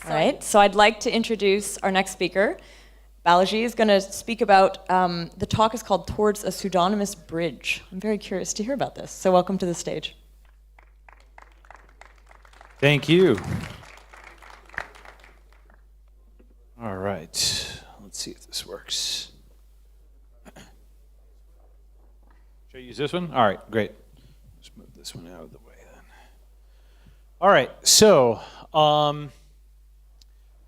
All right, so I'd like to introduce our next speaker. Balaji is going to speak about, the talk is called Towards a Pseudonymous Bridge. I'm very curious to hear about this, so welcome to the stage. Thank you. All right, let's see if this works. Should I use this one? All right, great. Just move this one out of the way then. All right, so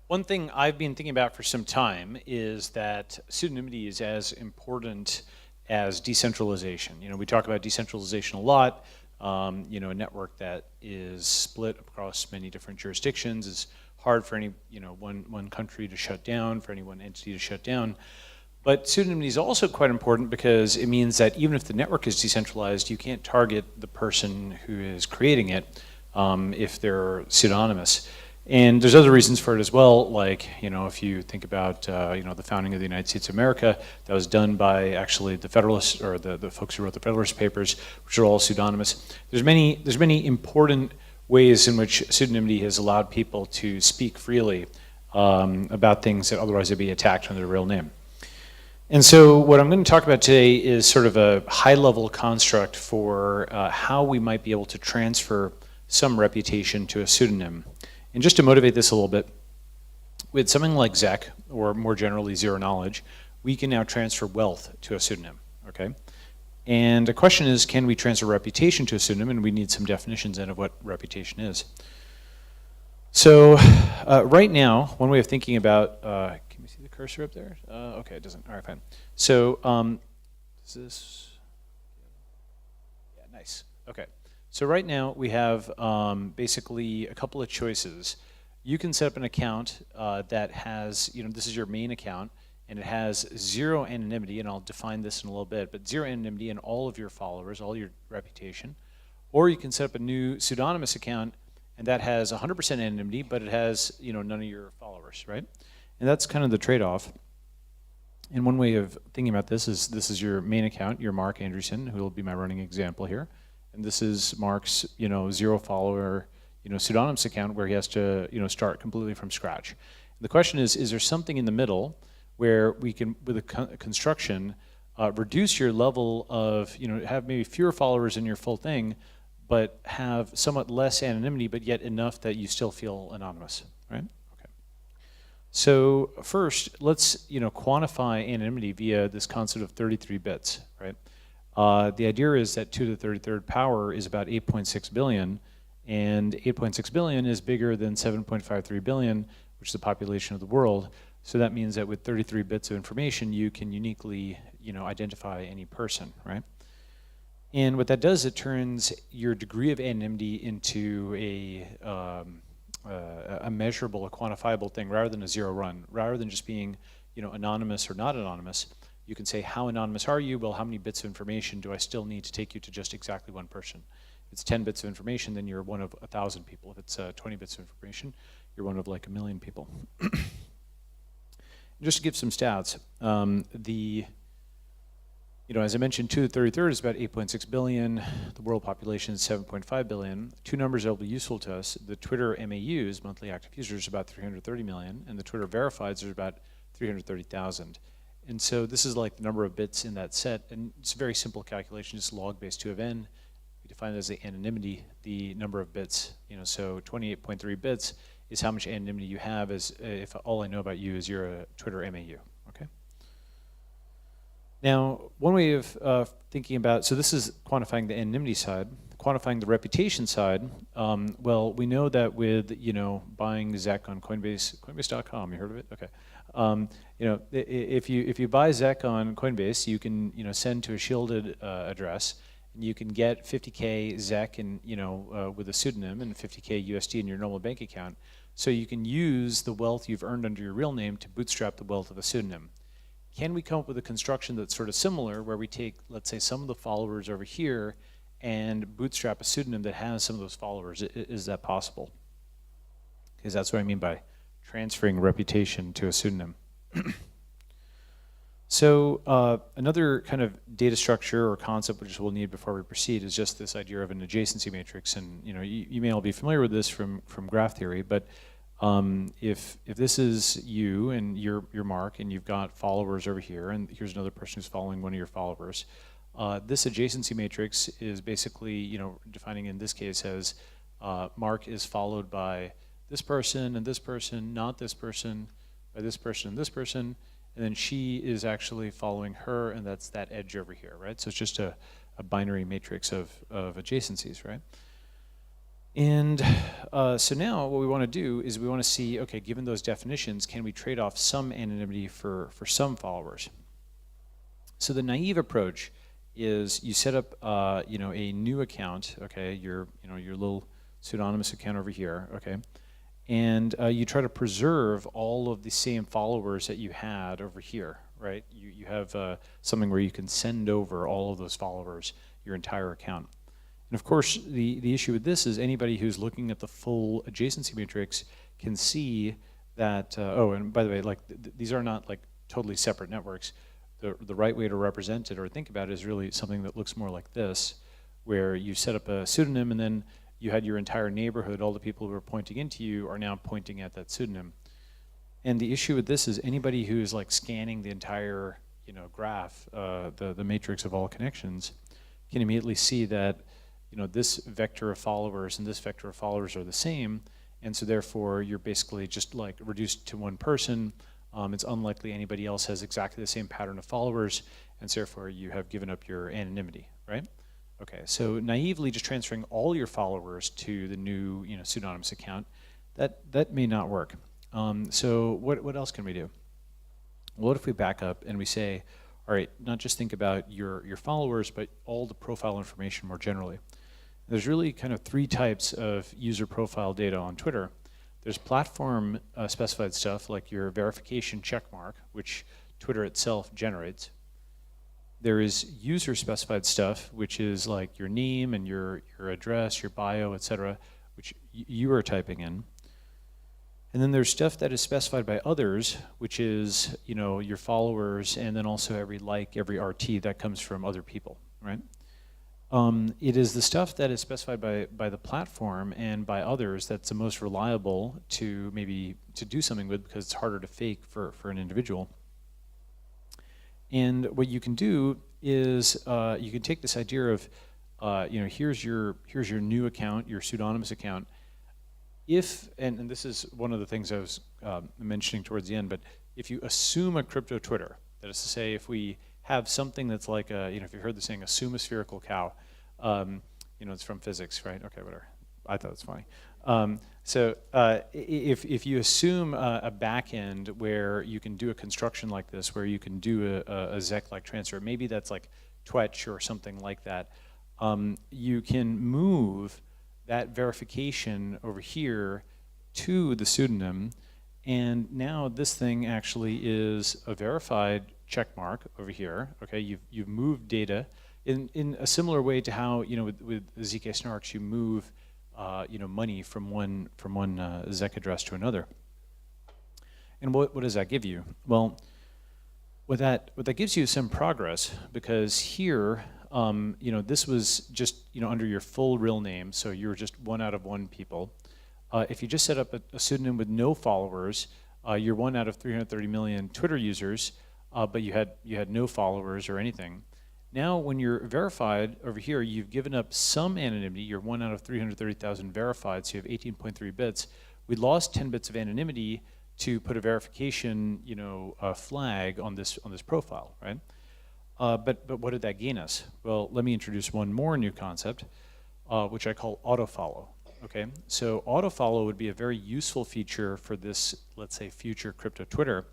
one thing I've been thinking about for some time is that pseudonymity is as important as decentralization. You know, we talk about decentralization a lot. You know, a network that is split across many different jurisdictions is hard for any, you know, one country to shut down, for any one entity to shut down. But pseudonymity is also quite important because it means that even if the network is decentralized, you can't target the person who is creating it if they're pseudonymous. And there's other reasons for it as well, like, you know, if you think about, you know, the founding of the United States of America, that was done by actually the Federalists, or the folks who wrote the Federalist Papers, which are all pseudonymous. There's many important ways in which pseudonymity has allowed people to speak freely about things that otherwise would be attacked under their real name. And so what I'm going to talk about today is sort of a high-level construct for how we might be able to transfer some reputation to a pseudonym. And just to motivate this a little bit, with something like ZEC, or more generally zero knowledge, we can now transfer wealth to a pseudonym, okay? And the question is, can we transfer reputation to a pseudonym? And we need some definitions then of what reputation is. So right now, one way of thinking about, can we see the cursor up there? Okay, it doesn't, all right, fine. So is this, yeah, nice, okay. So right now we have basically a couple of choices. You can set up an account that has, you know, this is your main account, and it has zero anonymity, and I'll define this in a little bit, but zero anonymity in all of your followers, all your reputation. Or you can set up a new pseudonymous account, and that has 100% anonymity, but it has, you know, none of your followers, right? And that's kind of the trade-off. And one way of thinking about this is your main account, your Mark Andreessen, who will be my running example here. And this is Mark's, you know, zero follower, you know, pseudonymous account where he has to, you know, start completely from scratch. The question is there something in the middle where we can, with a construction, reduce your level of, you know, have maybe fewer followers in your full thing, but have somewhat less anonymity, but yet enough that you still feel anonymous, right? Okay. So first, let's, you know, quantify anonymity via this concept of 33 bits, right? The idea is that 2 to the 33rd power is about 8.6 billion, and 8.6 billion is bigger than 7.53 billion, which is the population of the world. So that means that with 33 bits of information, you can uniquely, you know, identify any person, right? And what that does, it turns your degree of anonymity into a measurable, a quantifiable thing, rather than a zero run, rather than just being, you know, anonymous or not anonymous. You can say, how anonymous are you? Well, how many bits of information do I still need to take you to just exactly one person? If it's 10 bits of information, then you're one of 1,000 people. If it's 20 bits of information, you're one of like 1 million people. Just to give some stats, you know, as I mentioned, 2 to the 33rd is about 8.6 billion. The world population is 7.5 billion. Two numbers that will be useful to us. The Twitter MAUs, monthly active users, are about 330 million, and the Twitter verifieds are about 330,000. And so this is like the number of bits in that set, and it's a very simple calculation, just log base 2 of n. We define it as the anonymity, the number of bits. You know, so 28.3 bits is how much anonymity you have as if all I know about you is you're a Twitter MAU, okay? Now, one way of thinking about, so this is quantifying the anonymity side. Quantifying the reputation side, well, we know that with, you know, buying ZEC on Coinbase, Coinbase.com, you heard of it? Okay. You know, if you buy ZEC on Coinbase, you can, you know, send to a shielded address, and you can get 50K ZEC and, you know, with a pseudonym, and 50K USD in your normal bank account. So you can use the wealth you've earned under your real name to bootstrap the wealth of a pseudonym. Can we come up with a construction that's sort of similar, where we take, let's say, some of the followers over here and bootstrap a pseudonym that has some of those followers? Is that possible? Because that's what I mean by transferring reputation to a pseudonym. So another kind of data structure or concept which we'll need before we proceed is just this idea of an adjacency matrix. And you know, you may all be familiar with this from graph theory, but If this is you and you're Mark and you've got followers over here, and here's another person who's following one of your followers, this adjacency matrix is basically, defining in this case as Mark is followed by this person and this person, not this person, by this person and this person, and then she is actually following her, and that's that edge over here, right? So it's just a binary matrix of adjacencies, right? And so now what we want to do is we want to see, okay, given those definitions, can we trade off some anonymity for some followers? So the naive approach is you set up, a new account, okay, your little pseudonymous account over here, okay, and you try to preserve all of the same followers that you had over here, right? You have something where you can send over all of those followers, your entire account. And of course, the issue with this is anybody who's looking at the full adjacency matrix can see that, oh, and by the way, like these are not like totally separate networks. The right way to represent it or think about it is really something that looks more like this, where you set up a pseudonym and then you had your entire neighborhood, all the people who are pointing into you are now pointing at that pseudonym. And the issue with this is anybody who's like scanning the entire graph, the matrix of all connections, can immediately see that this vector of followers and this vector of followers are the same, and so therefore you're basically just like reduced to one person. It's unlikely anybody else has exactly the same pattern of followers, and so therefore you have given up your anonymity, right? Okay, so naively just transferring all your followers to the new pseudonymous account, that may not work. So what else can we do? What if we back up and we say, all right, not just think about your followers, but all the profile information more generally. There's really kind of three types of user profile data on Twitter. There's platform specified stuff like your verification checkmark, which Twitter itself generates. There is user specified stuff, which is like your name and your address, your bio, etc., which you are typing in. And then there's stuff that is specified by others, which is your followers, and then also every like, every RT that comes from other people, right? It is the stuff that is specified by the platform and by others that's the most reliable to do something with, because it's harder to fake for an individual. And what you can do is you can take this idea of here's your new account, your pseudonymous account. If, and this is one of the things I was mentioning towards the end, but if you assume a crypto Twitter, that is to say, if we have something that's like if you heard the saying, assume a spherical cow, it's from physics, right? Okay, whatever. I thought it was funny. So if you assume a back end where you can do a construction like this, where you can do a ZEC-like transfer, maybe that's like Twetch or something like that, you can move that verification over here to the pseudonym, and now this thing actually is a verified checkmark over here. Okay, you've moved data in a similar way to how with ZK snarks you move money from one ZEC address to another. And what does that give you? Well, what that gives you is some progress, because here this was just under your full real name, so you were just 1 out of 1 people. If you just set up a pseudonym with no followers, you're 1 out of 330 million Twitter users, but you had no followers or anything. Now, when you're verified over here, you've given up some anonymity. You're 1 out of 330,000 verified, so you have 18.3 bits. We lost 10 bits of anonymity to put a verification, flag on this profile, right? But what did that gain us? Well, let me introduce one more new concept, which I call autofollow. Okay, so autofollow would be a very useful feature for this, let's say, future crypto Twitter.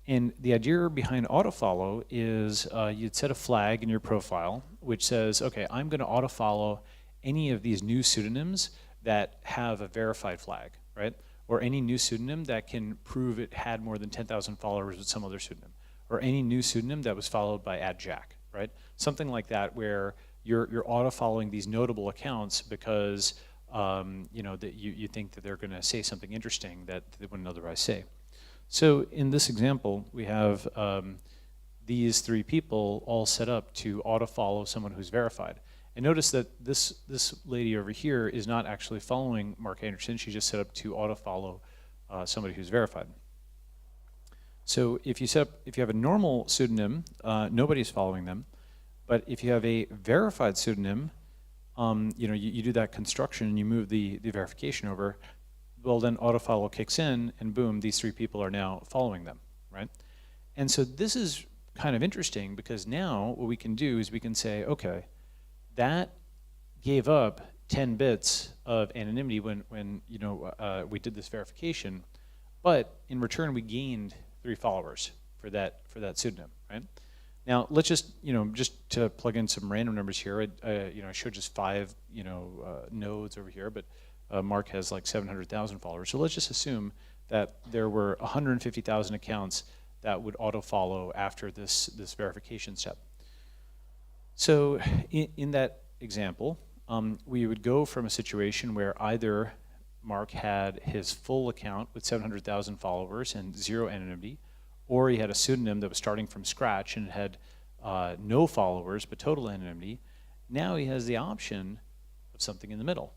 And the idea behind autofollow is you'd set a flag in your profile which says, okay, I'm going to autofollow any of these new pseudonyms that have a verified flag, right? Or any new pseudonym that can prove it had more than 10,000 followers with some other pseudonym. Or any new pseudonym that was followed by @Jack, right? Something like that, where you're auto-following these notable accounts because that you think that they're going to say something interesting that they wouldn't otherwise say. So in this example, we have these 3 people all set up to auto-follow someone who's verified. And notice that this lady over here is not actually following Mark Anderson. She just set up to auto-follow somebody who's verified. So if you have a normal pseudonym, nobody's following them. But if you have a verified pseudonym, you do that construction and you move the verification over, well, then autofollow kicks in, and boom, these 3 people are now following them, right? And so this is kind of interesting, because now what we can do is we can say, okay, that gave up 10 bits of anonymity when we did this verification, but in return we gained 3 followers for that pseudonym, right? Now let's just to plug in some random numbers here. I showed just 5 nodes over here, but Mark has like 700,000 followers. So let's just assume that there were 150,000 accounts that would auto follow after this verification step. So in that example, we would go from a situation where either Mark had his full account with 700,000 followers and 0 anonymity, or he had a pseudonym that was starting from scratch and had no followers but total anonymity. Now he has the option of something in the middle,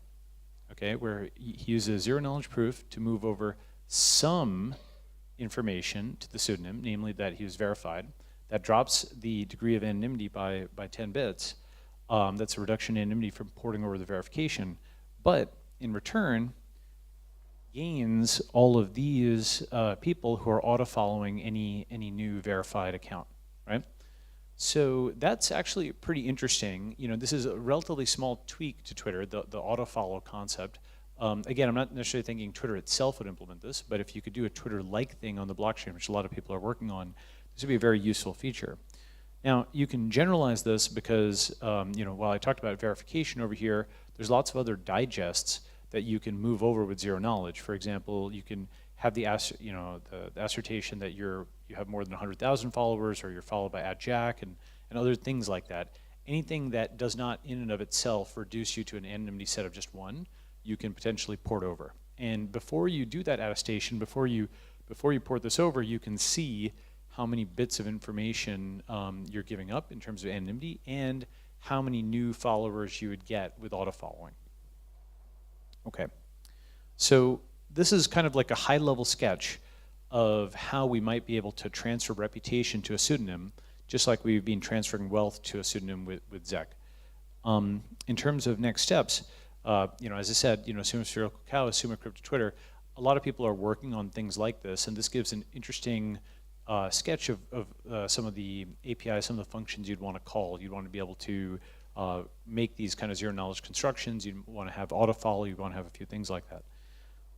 okay, where he uses zero knowledge proof to move over some information to the pseudonym, namely that he was verified. That drops the degree of anonymity by 10 bits. That's a reduction in anonymity from porting over the verification. But in return, gains all of these people who are auto-following any new verified account, right? So that's actually pretty interesting. This is a relatively small tweak to Twitter, the auto-follow concept. Again, I'm not necessarily thinking Twitter itself would implement this, but if you could do a Twitter-like thing on the blockchain, which a lot of people are working on, this would be a very useful feature. Now, you can generalize this because, while I talked about verification over here, there's lots of other digests that you can move over with zero knowledge. For example, you can have the assertion that you have more than 100,000 followers, or you're followed by @Jack, and other things like that. Anything that does not in and of itself reduce you to an anonymity set of just 1, you can potentially port over. And before you do that attestation, before you port this over, you can see how many bits of information you're giving up in terms of anonymity, and how many new followers you would get with auto-following. Okay, so this is kind of like a high-level sketch of how we might be able to transfer reputation to a pseudonym, just like we've been transferring wealth to a pseudonym with Zek. In terms of next steps, as I said, Summa Spherical Cow, Summa Crypto Twitter, a lot of people are working on things like this, and this gives an interesting sketch of some of the APIs, some of the functions you'd want to call. You'd want to be able to make these kind of zero knowledge constructions. You'd want to have auto-follow. You'd want to have a few things like that.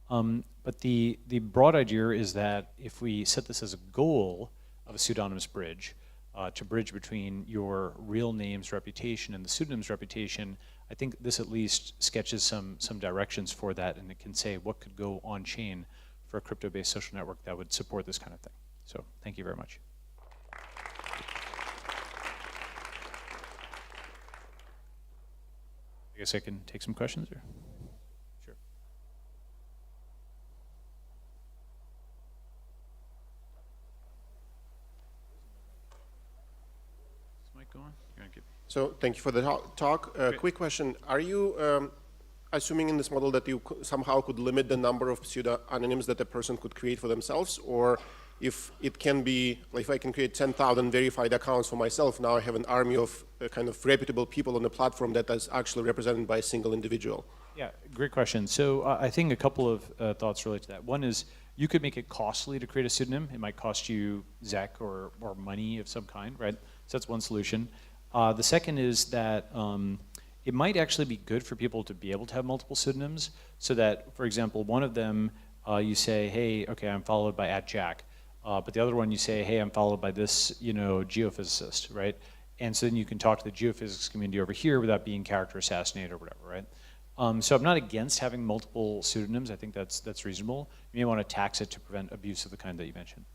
But the broad idea is that if we set this as a goal of a pseudonymous bridge, to bridge between your real name's reputation and the pseudonym's reputation, I think this at least sketches some directions for that, and it can say what could go on-chain for a crypto-based social network that would support this kind of thing. So thank you very much. I guess I can take some questions, or? Sure. Is the mic going? So thank you for the talk. Quick question. Are you assuming in this model that you somehow could limit the number of pseudo-anonyms that a person could create for themselves? Or if it can be, like if I can create 10,000 verified accounts for myself, now I have an army of kind of reputable people on the platform that is actually represented by a single individual? Yeah, great question. So I think a couple of thoughts related to that. One is you could make it costly to create a pseudonym. It might cost you Zek or money of some kind, right? So that's one solution. The second is that it might actually be good for people to be able to have multiple pseudonyms, so that, for example, one of them you say, hey, okay, I'm followed by @Jack. But the other one you say, hey, I'm followed by this, geophysicist, right? And so then you can talk to the geophysics community over here without being character assassinated or whatever, right? So I'm not against having multiple pseudonyms. I think that's reasonable. You may want to tax it to prevent abuse of the kind that you mentioned.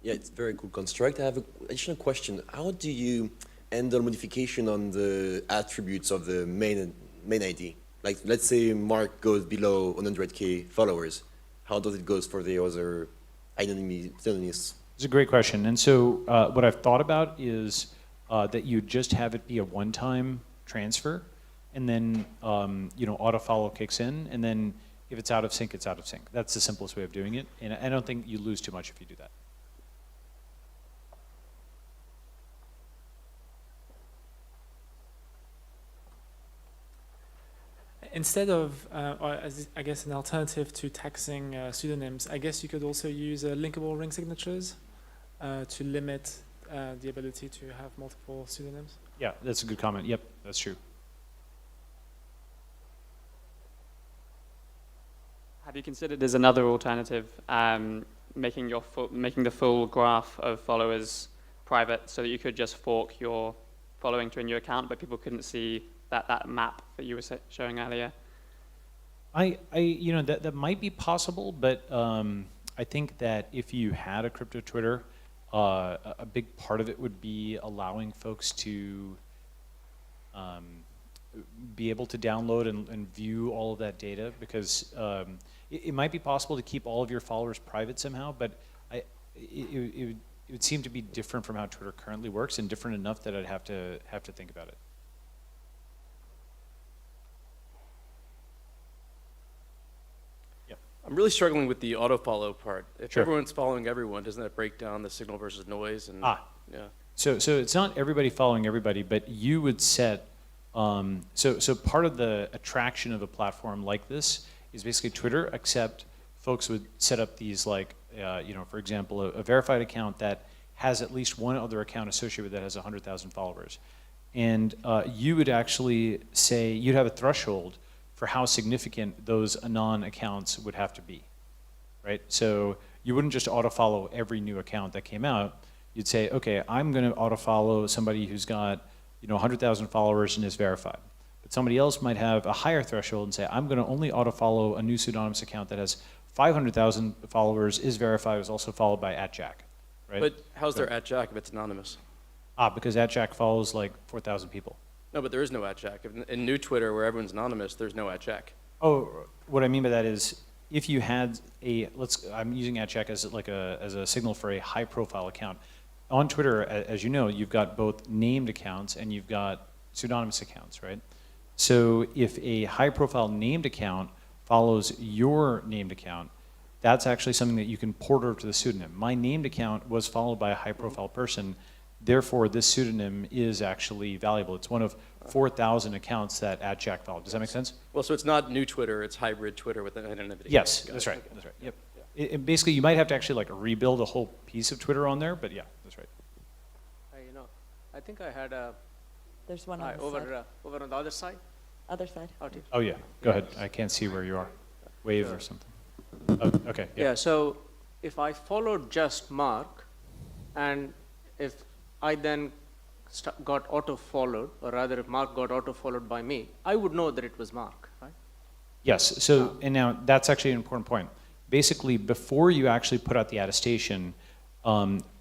Yeah, it's a very cool construct. I have an additional question. How do you handle modification on the attributes of the main ID? Like, let's say Mark goes below 100K followers. How does it go for the other anonymous? It's a great question. And so what I've thought about is that you just have it be a one-time transfer, and then auto follow kicks in, and then if it's out of sync, it's out of sync. That's the simplest way of doing it, and I don't think you lose too much if you do that. Instead of, or as I guess an alternative to taxing pseudonyms, I guess you could also use linkable ring signatures to limit the ability to have multiple pseudonyms. Yeah, that's a good comment. Yep, that's true. Have you considered as another alternative making the full graph of followers private, so that you could just fork your following to a new account, but people couldn't see that map that you were showing earlier? That might be possible, but I think that if you had a crypto Twitter, a big part of it would be allowing folks to be able to download and view all of that data, because it might be possible to keep all of your followers private somehow, but it would seem to be different from how Twitter currently works, and different enough that I'd have to think about it. I'm really struggling with the auto follow part. If Sure. everyone's following everyone, doesn't that break down the signal versus noise? And yeah. So it's not everybody following everybody, but you would set. So part of the attraction of a platform like this is basically Twitter, except folks would set up these for example, a verified account that has at least one other account associated with it that has 100,000 followers, and you would actually say you'd have a threshold for how significant those anon accounts would have to be, right? So you wouldn't just auto-follow every new account that came out. You'd say, okay, I'm going to auto-follow somebody who's got 100,000 followers and is verified. But somebody else might have a higher threshold and say, I'm going to only auto-follow a new pseudonymous account that has 500,000 followers, is verified, is also followed by @Jack, right? But how's there @Jack if it's anonymous? Because @Jack follows like 4,000 people. No, but there is no @Jack. In new Twitter, where everyone's anonymous, there's no @Jack. Oh, what I mean by that is, if you had I'm using @Jack as a signal for a high-profile account. On Twitter, as you know, you've got both named accounts and you've got pseudonymous accounts, right? So if a high-profile named account follows your named account, that's actually something that you can port over to the pseudonym. My named account was followed by a high-profile person. Therefore, this pseudonym is actually valuable. It's one of 4,000 accounts that @Jack followed. Does that make sense? Well, so it's not new Twitter, it's hybrid Twitter with anonymity. Yes, Got that's it. right. Okay. That's right. Yep. Basically, you might have to actually rebuild a whole piece of Twitter on there, but yeah, that's right. I think I had a There's one on the side. over on the other side. Other side. Out here. Oh yeah, go ahead. I can't see where you are. Wave or something. Oh, okay. Yeah. So if I followed just Mark, and if I then got auto followed, or rather, if Mark got auto followed by me, I would know that it was Mark, right? Yes. So and now that's actually an important point. Basically, before you actually put out the attestation,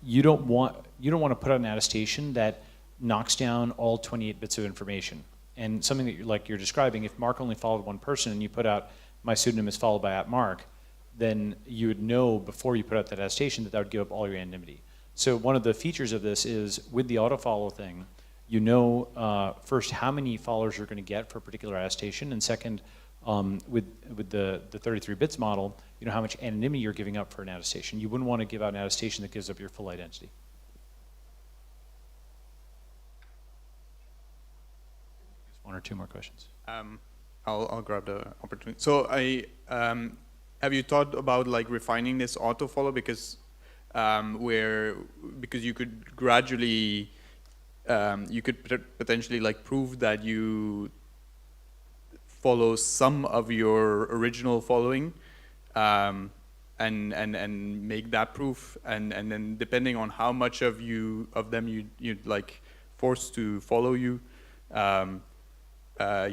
you don't want to put out an attestation that knocks down all 28 bits of information. And something that you're describing, if Mark only followed one person and you put out my pseudonym is followed by @Mark, then you would know before you put out that attestation that would give up all your anonymity. So one of the features of this is with the autofollow thing, you know first how many followers you're going to get for a particular attestation, and second, with the 33 bits model, you know how much anonymity you're giving up for an attestation. You wouldn't want to give out an attestation that gives up your full identity. One or two more questions. I'll grab the opportunity. So have you thought about refining this auto follow, because you could gradually you could potentially prove that you follow some of your original following and make that proof, and then depending on how much of them you'd force to follow you,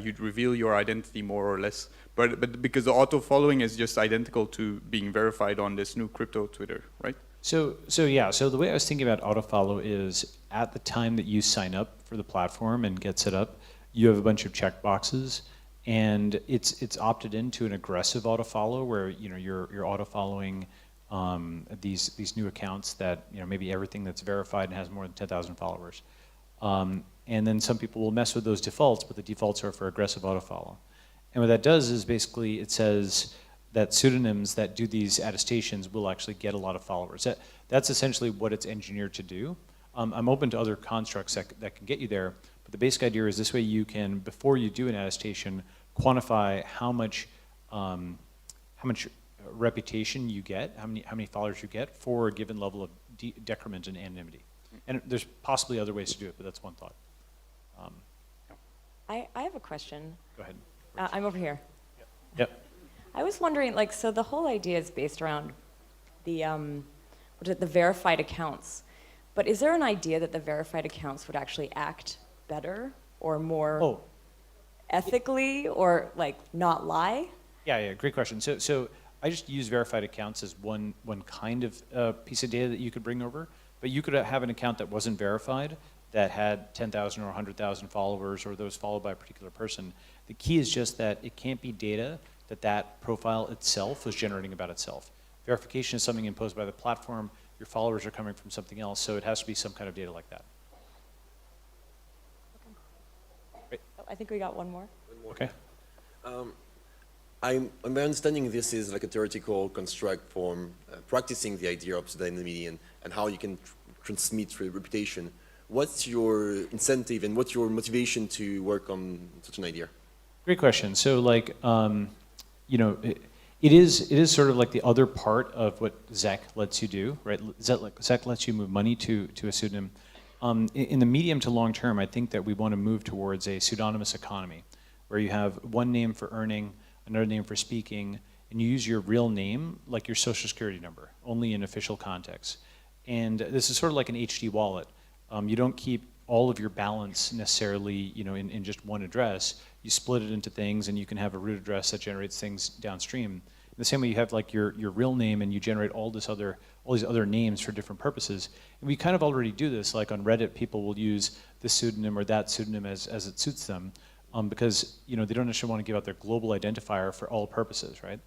you'd reveal your identity more or less. But because the auto following is just identical to being verified on this new crypto Twitter, right? So the way I was thinking about autofollow is at the time that you sign up for the platform and get set up, you have a bunch of checkboxes, and it's opted into an aggressive autofollow where you're autofollowing these new accounts that, you know, maybe everything that's verified and has more than 10,000 followers. And then some people will mess with those defaults, but the defaults are for aggressive autofollow. And what that does is basically it says that pseudonyms that do these attestations will actually get a lot of followers. That's essentially what it's engineered to do. I'm open to other constructs that can get you there, but the basic idea is this way you can, before you do an attestation, quantify how much reputation you get, how many followers you get for a given level of decrement in anonymity. And there's possibly other ways to do it, but that's one thought. I have a question. Go ahead. I'm over here. Yep. I was wondering, like, so the whole idea is based around the the verified accounts. But is there an idea that the verified accounts would actually act better or more ethically or like not lie? Yeah, great question. So I just use verified accounts as one kind of piece of data that you could bring over, but you could have an account that wasn't verified that had 10,000 or 100,000 followers or those followed by a particular person. The key is just that it can't be data that profile itself is generating about itself. Verification is something imposed by the platform. Your followers are coming from something else, so it has to be some kind of data like that. Okay. Oh, I think we got one more. Okay. I'm understanding this is like a theoretical construct for practicing the idea of pseudonymity and how you can transmit reputation. What's your incentive and what's your motivation to work on such an idea? Great question. So like, you know, it is sort of like the other part of what ZEC lets you do, right? ZEC lets you move money to a pseudonym. In the medium to long term, I think that we want to move towards a pseudonymous economy, where you have one name for earning, another name for speaking, and you use your real name like your social security number, only in official context. And this is sort of like an HD wallet. You don't keep all of your balance necessarily, you know, in just one address. You split it into things, and you can have a root address that generates things downstream. In the same way, you have like your real name, and you generate all these other names for different purposes. And we kind of already do this. Like on Reddit, people will use this pseudonym or that pseudonym as it suits them, because you know they don't necessarily want to give out their global identifier for all purposes, right?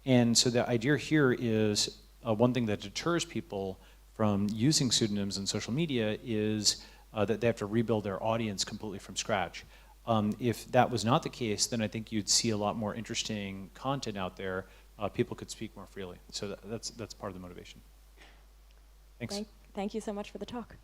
And so the idea here is one thing that deters people from using pseudonyms in social media is that they have to rebuild their audience completely from scratch. If that was not the case, then I think you'd see a lot more interesting content out there. People could speak more freely. So that's part of the motivation. Thanks. Thank you so much for the talk.